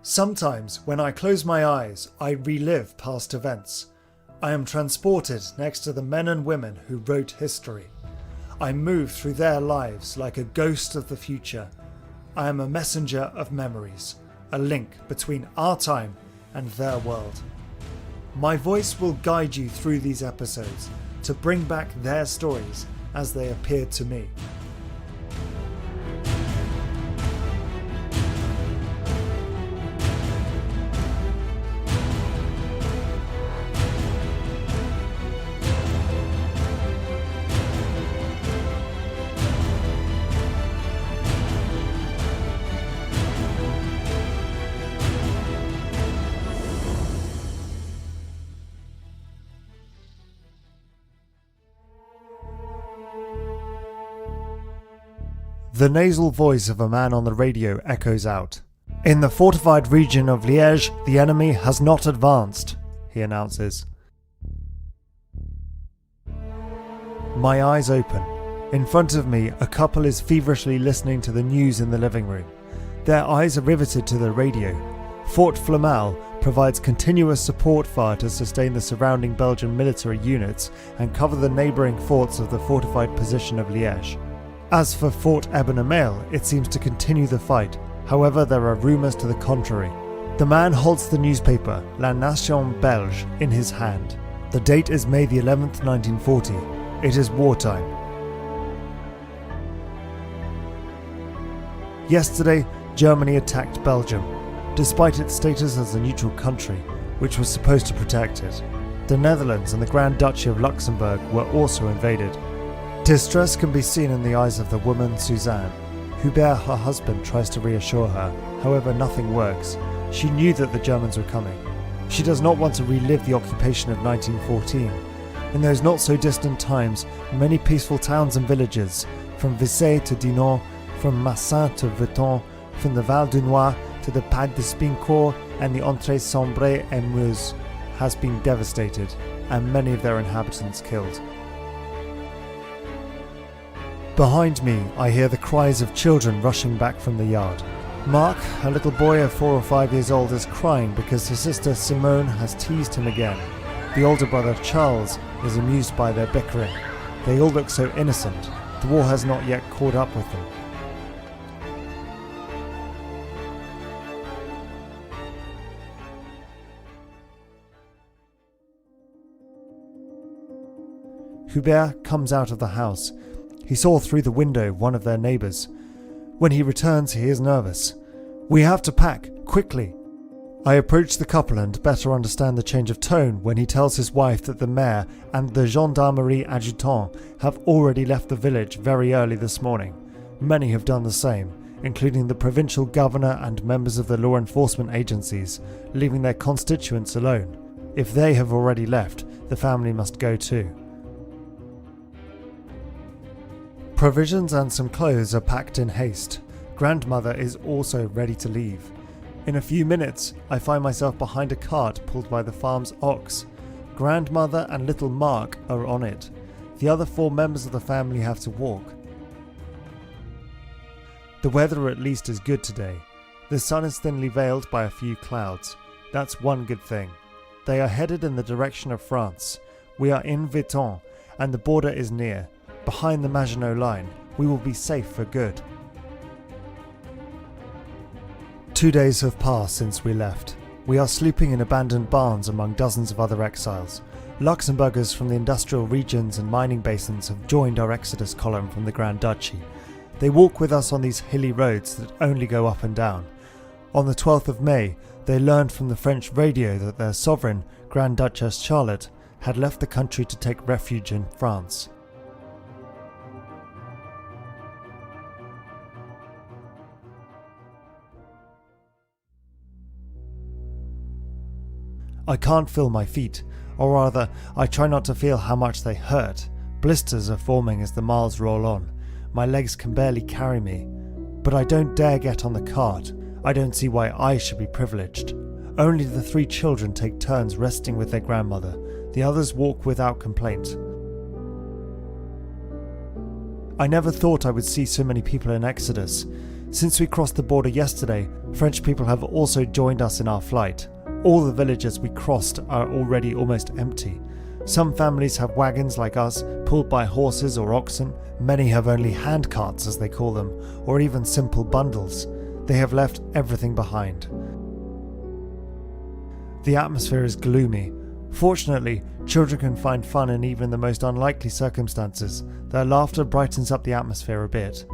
Sometimes, when I close my eyes, I relive past events. I am transported next to the men and women who wrote history. I move through their lives like a ghost of the future. I am a messenger of memories, a link between our time and their world. My voice will guide you through these episodes to bring back their stories as they appeared to me. The nasal voice of a man on the radio echoes out. "In the fortified region of Liège, the enemy has not advanced," he announces. My eyes open. In front of me, a couple is feverishly listening to the news in the living room. Their eyes are riveted to the radio. Fort Flamal provides continuous support fire to sustain the surrounding Belgian military units and cover the neighbouring forts of the fortified position of Liège. As for Fort Ebenemeil, it seems to continue the fight. However, there are rumours to the contrary. The man holds the newspaper, La Nation Belge, in his hand. The date is May the 11th, 1940. It is wartime. Yesterday, Germany attacked Belgium, despite its status as a neutral country, which was supposed to protect it. The Netherlands and the Grand Duchy of Luxembourg were also invaded. Distress can be seen in the eyes of the woman Suzanne. Hubert, her husband, tries to reassure her. However, nothing works. She knew that the Germans were coming. She does not want to relive the occupation of 1914. In those not so distant times, many peaceful towns and villages, from Vissay to Dinan, from Massin to Veton, from the Val du Noir to the Pas de Spincourt and the Entrée Sombre et Meuse, has been devastated, and many of their inhabitants killed. Behind me, I hear the cries of children rushing back from the yard. Mark, a little boy of 4 or 5 years old, is crying because his sister Simone has teased him again. The older brother, Charles, is amused by their bickering. They all look so innocent. The war has not yet caught up with them. Hubert comes out of the house. He saw through the window one of their neighbours. When he returns, he is nervous. "We have to pack, quickly." I approach the couple and better understand the change of tone when he tells his wife that the mayor and the gendarmerie adjutant have already left the village very early this morning. Many have done the same, including the provincial governor and members of the law enforcement agencies, leaving their constituents alone. If they have already left, the family must go too. Provisions and some clothes are packed in haste. Grandmother is also ready to leave. In a few minutes, I find myself behind a cart pulled by the farm's ox. Grandmother and little Mark are on it. The other 4 members of the family have to walk. The weather at least is good today. The sun is thinly veiled by a few clouds. That's one good thing. They are headed in the direction of France. We are in Veton, and the border is near. Behind the Maginot Line, we will be safe for good. 2 days have passed since we left. We are sleeping in abandoned barns among dozens of other exiles. Luxembourgers from the industrial regions and mining basins have joined our exodus column from the Grand Duchy. They walk with us on these hilly roads that only go up and down. On the 12th of May, they learned from the French radio that their sovereign, Grand Duchess Charlotte, had left the country to take refuge in France. I can't feel my feet, or rather, I try not to feel how much they hurt. Blisters are forming as the miles roll on. My legs can barely carry me. But I don't dare get on the cart. I don't see why I should be privileged. Only the 3 children take turns resting with their grandmother. The others walk without complaint. I never thought I would see so many people in Exodus. Since we crossed the border yesterday, French people have also joined us in our flight. All the villages we crossed are already almost empty. Some families have wagons like us, pulled by horses or oxen. Many have only hand carts, as they call them, or even simple bundles. They have left everything behind. The atmosphere is gloomy. Fortunately, children can find fun in even the most unlikely circumstances. Their laughter brightens up the atmosphere a bit.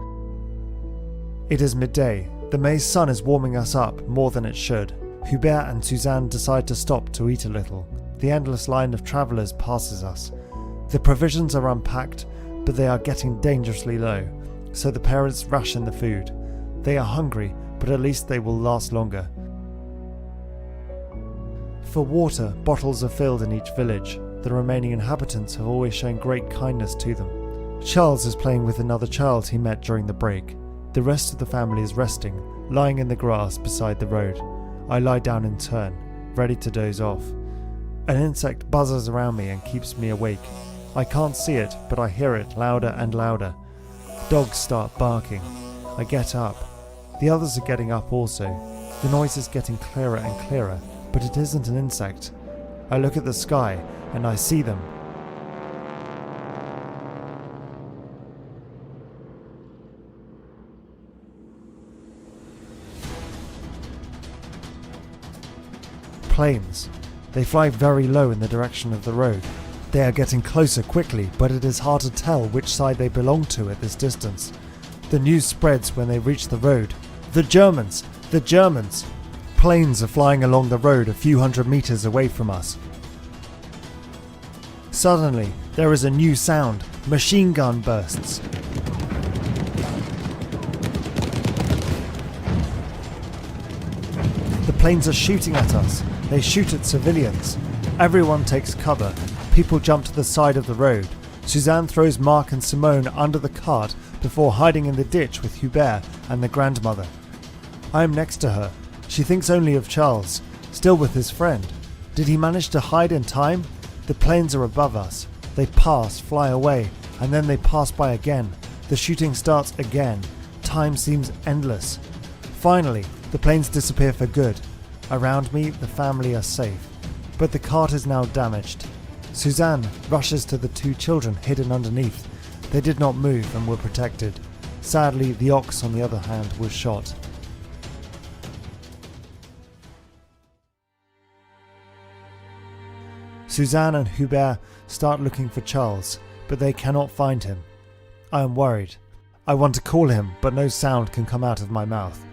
It is midday. The May's sun is warming us up more than it should. Hubert and Suzanne decide to stop to eat a little. The endless line of travellers passes us. The provisions are unpacked, but they are getting dangerously low, so the parents ration the food. They are hungry, but at least they will last longer. For water, bottles are filled in each village. The remaining inhabitants have always shown great kindness to them. Charles is playing with another child he met during the break. The rest of the family is resting, lying in the grass beside the road. I lie down in turn, ready to doze off. An insect buzzes around me and keeps me awake. I can't see it, but I hear it louder and louder. Dogs start barking. I get up. The others are getting up also. The noise is getting clearer and clearer, but it isn't an insect. I look at the sky and I see them. Planes. They fly very low in the direction of the road. They are getting closer quickly, but it is hard to tell which side they belong to at this distance. The news spreads when they reach the road. The Germans! The Germans! Planes are flying along the road a few hundred meters away from us. Suddenly, there is a new sound. Machine gun bursts. The planes are shooting at us. They shoot at civilians. Everyone takes cover. People jump to the side of the road. Suzanne throws Marc and Simone under the cart before hiding in the ditch with Hubert and the grandmother. I am next to her. She thinks only of Charles, still with his friend. Did he manage to hide in time? The planes are above us. They pass, fly away, and then they pass by again. The shooting starts again. Time seems endless. Finally, the planes disappear for good. Around me, the family are safe. But the cart is now damaged. Suzanne rushes to the two children hidden underneath. They did not move and were protected. Sadly, the ox, on the other hand, was shot. Suzanne and Hubert start looking for Charles, but they cannot find him. I am worried. I want to call him, but no sound can come out of my mouth.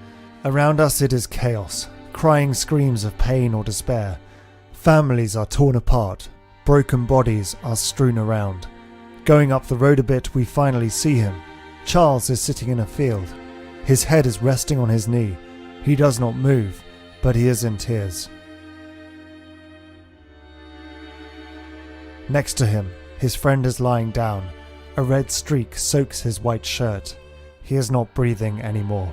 Around us it is chaos, crying screams of pain or despair. Families are torn apart. Broken bodies are strewn around. Going up the road a bit, we finally see him. Charles is sitting in a field. His head is resting on his knee. He does not move, but he is in tears. Next to him, his friend is lying down. A red streak soaks his white shirt. He is not breathing anymore.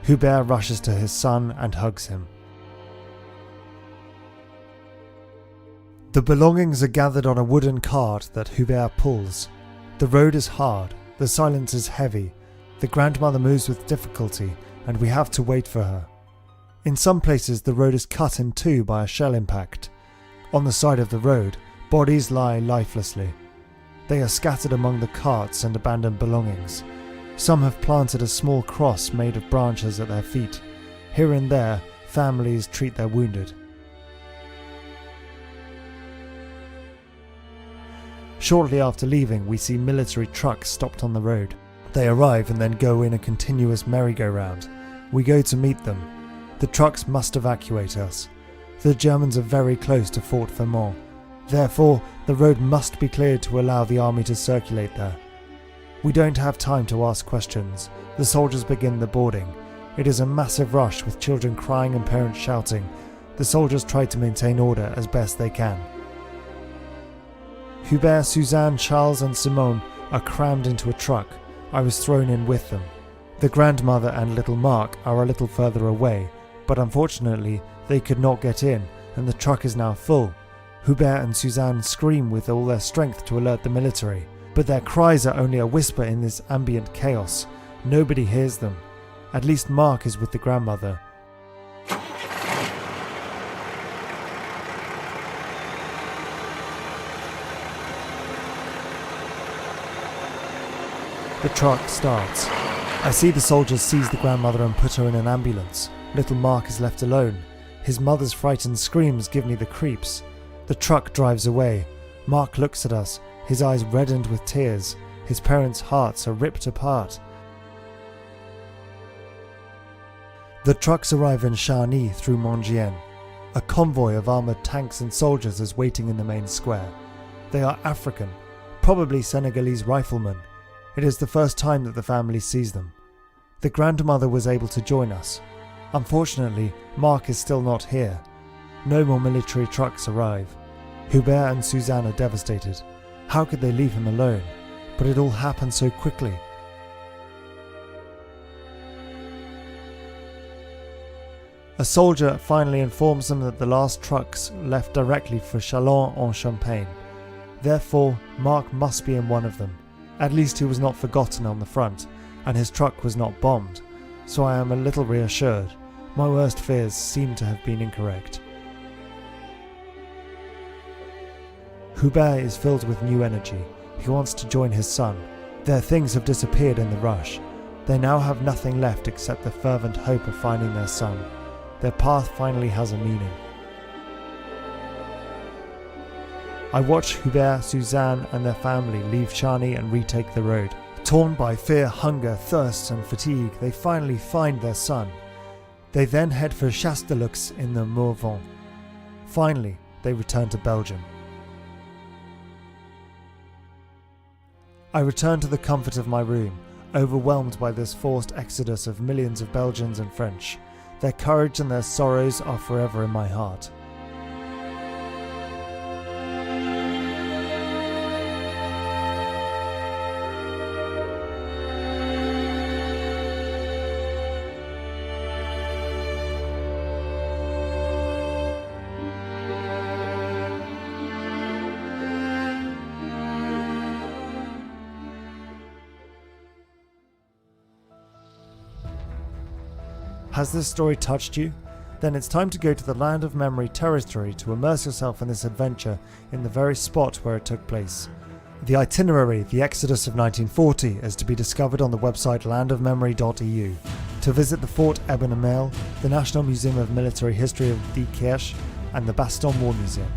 Hubert rushes to his son and hugs him. The belongings are gathered on a wooden cart that Hubert pulls. The road is hard, the silence is heavy. The grandmother moves with difficulty, and we have to wait for her. In some places the road is cut in two by a shell impact. On the side of the road, bodies lie lifelessly. They are scattered among the carts and abandoned belongings. Some have planted a small cross made of branches at their feet. Here and there, families treat their wounded. Shortly after leaving, we see military trucks stopped on the road. They arrive and then go in a continuous merry-go-round. We go to meet them. The trucks must evacuate us. The Germans are very close to Fort Vermont. Therefore, the road must be cleared to allow the army to circulate there. We don't have time to ask questions. The soldiers begin the boarding. It is a massive rush with children crying and parents shouting. The soldiers try to maintain order as best they can. Hubert, Suzanne, Charles and Simone are crammed into a truck. I was thrown in with them. The grandmother and little Marc are a little further away, but unfortunately they could not get in and the truck is now full. Hubert and Suzanne scream with all their strength to alert the military, but their cries are only a whisper in this ambient chaos. Nobody hears them. At least Mark is with the grandmother. The truck starts. I see the soldiers seize the grandmother and put her in an ambulance. Little Mark is left alone. His mother's frightened screams give me the creeps. The truck drives away. Mark looks at us, his eyes reddened with tears. His parents' hearts are ripped apart. The trucks arrive in Charny through Montgien. A convoy of armoured tanks and soldiers is waiting in the main square. They are African, probably Senegalese riflemen. It is the first time that the family sees them. The grandmother was able to join us. Unfortunately, Mark is still not here. No more military trucks arrive. Hubert and Suzanne are devastated. How could they leave him alone? But it all happened so quickly. A soldier finally informs them that the last trucks left directly for Châlons-en-Champagne. Therefore, Mark must be in one of them. At least he was not forgotten on the front, and his truck was not bombed, so I am a little reassured. My worst fears seem to have been incorrect. Hubert is filled with new energy. He wants to join his son. Their things have disappeared in the rush. They now have nothing left except the fervent hope of finding their son. Their path finally has a meaning. I watch Hubert, Suzanne and their family leave Charny and retake the road. Torn by fear, hunger, thirst and fatigue, they finally find their son. They then head for Chastellux in the Morvan. Finally, they return to Belgium. I return to the comfort of my room, overwhelmed by this forced exodus of millions of Belgians and French. Their courage and their sorrows are forever in my heart. Has this story touched you? Then it's time to go to the Land of Memory territory to immerse yourself in this adventure in the very spot where it took place. The itinerary, The Exodus of 1940, is to be discovered on the website landofmemory.eu. To visit the Fort Ebenemehl, the National Museum of Military History of Die Kirche, and the Bastogne War Museum.